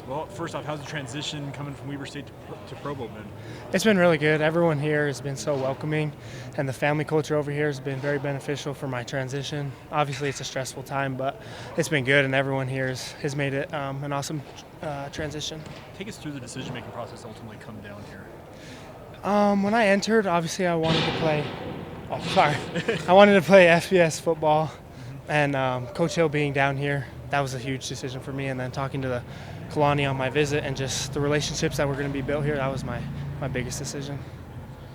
Well, first off, how's the transition coming from Weber State to Provo been? It's been really good. Everyone here has been so welcoming, and the family culture over here has been very beneficial for my transition. Obviously, it's a stressful time, but it's been good, and everyone here has made it an awesome transition. Take us through the decision-making process to ultimately come down here. When I entered, obviously I wanted to play. Oh, sorry. I wanted to play FBS football, and Coach Hill being down here, that was a huge decision for me. And then talking to the Kalani on my visit and just the relationships that were going to be built here, that was my biggest decision.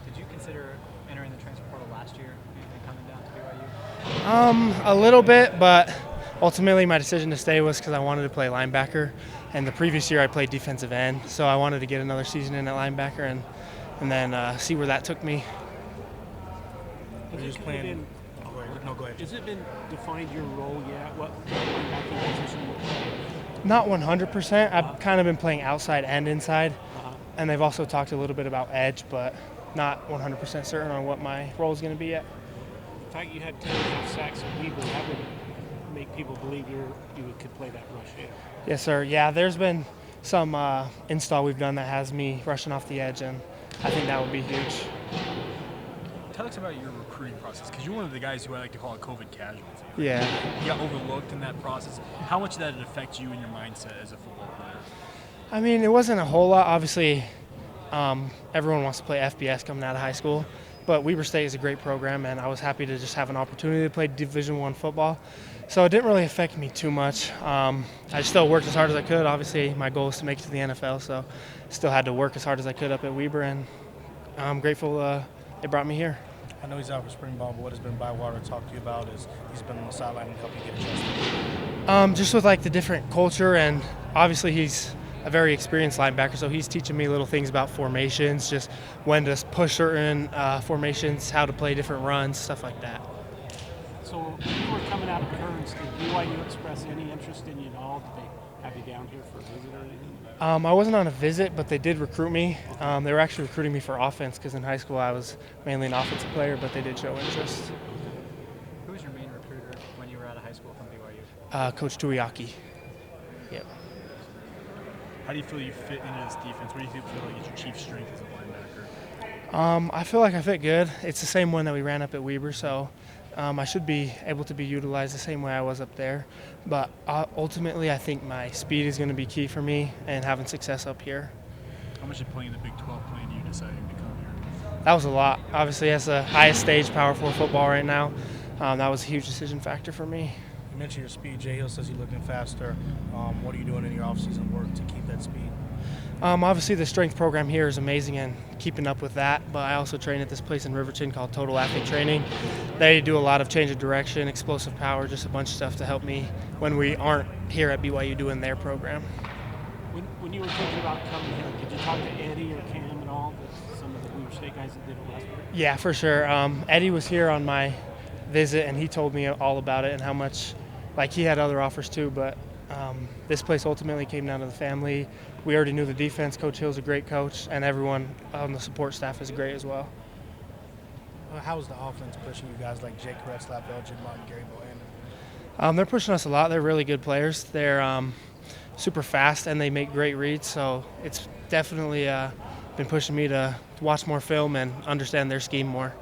Did you consider entering the transfer portal last year and coming down to BYU? A little bit, but ultimately my decision to stay was because I wanted to play linebacker. And the previous year I played defensive end, so I wanted to get another season in at linebacker and then see where that took me. Has it been, go ahead. Has it been defined your role yet? What linebacker position would play? Not 100%. I've kind of been playing outside and inside, and they've also talked a little bit about edge, but not 100% certain on what my role is going to be yet. The fact you had 10 sacks at Weber, that would make people believe you could play that rush. Yeah. Yes, sir. Yeah, there's been some install we've done that has me rushing off the edge, and I think that would be huge. Tell us about your recruiting process, because you're one of the guys who I like to call a COVID casualty. Yeah. You got overlooked in that process. How much did that affect you and your mindset as a football player? I mean, it wasn't a whole lot. Obviously, everyone wants to play FBS coming out of high school, but Weber State is a great program, and I was happy to just have an opportunity to play Division I football. So it didn't really affect me too much. I still worked as hard as I could. Obviously, my goal is to make it to the NFL, so still had to work as hard as I could up at Weber, and I'm grateful they brought me here. I know he's out for spring ball, but what has been Bywater talked to you about is he's been on the sideline and helped you get adjusted? Just with like the different culture, and obviously he's a very experienced linebacker, so he's teaching me little things about formations, just when to push certain formations, how to play different runs, stuff like that. So when you were coming out of Kearns, did BYU express any interest in you at all? Did they have you down here for a visit or anything? I wasn't on a visit, but they did recruit me. They were actually recruiting me for offense because in high school I was mainly an offensive player, but they did show interest. Who was your main recruiter when you were out of high school from BYU? Coach Tuiaki. Yep. How do you feel you fit into this defense? What do you feel like is your chief strength as a linebacker? I feel like I fit good. It's the same one that we ran up at Weber, so I should be able to be utilized the same way I was up there. But ultimately, I think my speed is going to be key for me and having success up here. How much did playing in the Big 12 play into you deciding to come here? That was a lot. Obviously, that's the highest stage Power 4 football right now. That was a huge decision factor for me. You mentioned your speed. Jay Hill says you're looking faster. What are you doing in your offseason work to keep that speed? Obviously, the strength program here is amazing and keeping up with that, but I also train at this place in Riverton called Total Athlete Training. They do a lot of change of direction, explosive power, just a bunch of stuff to help me when we aren't here at BYU doing their program. When you were thinking about coming here, did you talk to Eddie or Cam at all, some of the Weber State guys that did it last year? Yeah, for sure. Eddie was here on my visit, and he told me all about it and how much, like he had other offers too, but this place ultimately came down to the family. We already knew the defense. Coach Hill's a great coach, and everyone on the support staff is great as well. How's the offense pushing you guys like Jake Retzlaff, Elgin Martin, Gary Bohannon? They're pushing us a lot. They're really good players. They're super fast, and they make great reads, so it's definitely been pushing me to watch more film and understand their scheme more.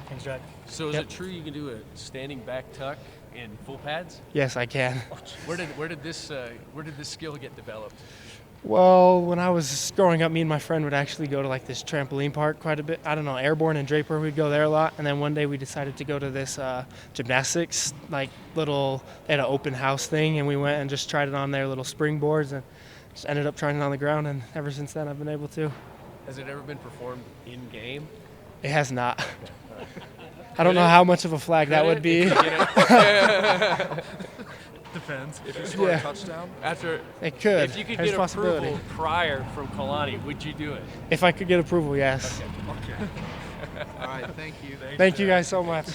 Thanks, Jack. So is it true you can do a standing back tuck in full pads? Yes, I can. Where did this skill get developed? Well, when I was growing up, me and my friend would actually go to like this trampoline park quite a bit. I don't know, Airborne and Draper, we'd go there a lot. And then one day we decided to go to this gymnastics, like they had an open house thing, and we went and just tried it on their little springboards and just ended up trying it on the ground. And ever since then, I've been able to. Has it ever been performed in game? It has not. I don't know how much of a flag that would be. Depends. If you score Yeah. a touchdown after, It could. if you could There's get possibility. approval prior from Kalani, would you do it? If I could get approval, yes. Okay. All right. Thank you. Thank you guys so much.